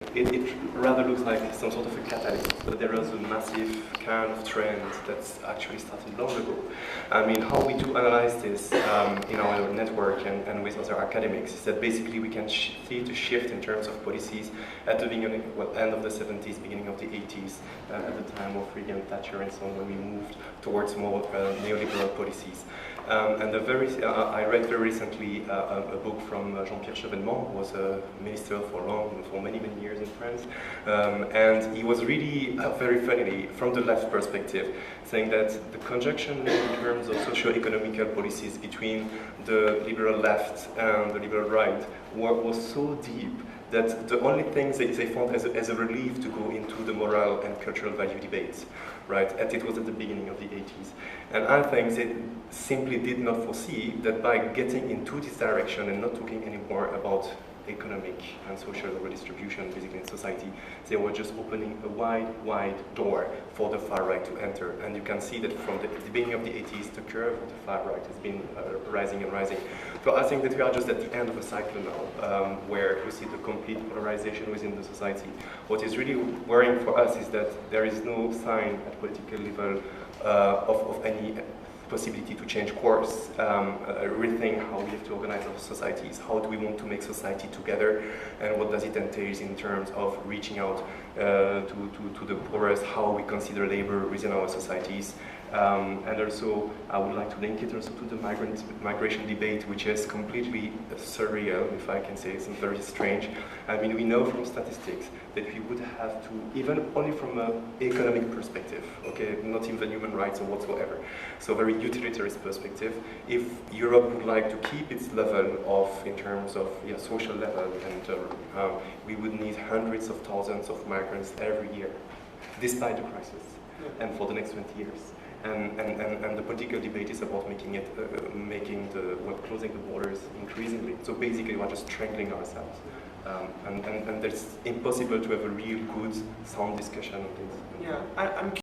It rather looks like some sort of a catalyst, but there is a massive kind of trend that's actually started long ago. I mean, how we do analyze this in our network and with other academics is that basically we can see the shift in terms of policies at the beginning, end of the 70s, beginning of the 80s, at the time of Reagan, Thatcher, and so on, when we moved towards more neoliberal policies. I read very recently a book from Jean-Pierre Chevènement, who was a minister for many years in France, and he was really very funnily, from the left perspective, saying that the conjunction in terms of socio-economical policies between the liberal left and the liberal right was so deep that the only thing they found as a relief to go into the moral and cultural value debates, right? And it was at the beginning of the 80s. And I think they simply did not foresee that by getting into this direction and not talking anymore about economic and social redistribution basically in society, they were just opening a wide door for the far right to enter. And you can see that from the beginning of the 80s, the curve of the far right has been rising and rising. So I think that we are just at the end of a cycle now, where we see the complete polarization within the society. What is really worrying for us is that there is no sign at political level of any possibility to change course, rethink how we have to organize our societies, how do we want to make society together, and what does it entail in terms of reaching out to the poorest, how we consider labor within our societies. And also, I would like to link it also to the migration debate, which is completely surreal, if I can say it's very strange. I mean, we know from statistics that we would have to, even only from an economic perspective, okay, not even human rights or whatsoever, so very utilitarist perspective, if Europe would like to keep its level of, in terms of social level, and we would need hundreds of thousands of migrants every year, despite the crisis, and for the next 20 years. And the political debate is about closing the borders increasingly. So basically, we're just strangling ourselves, and it's impossible to have a real good, sound discussion on this. Yeah, I'm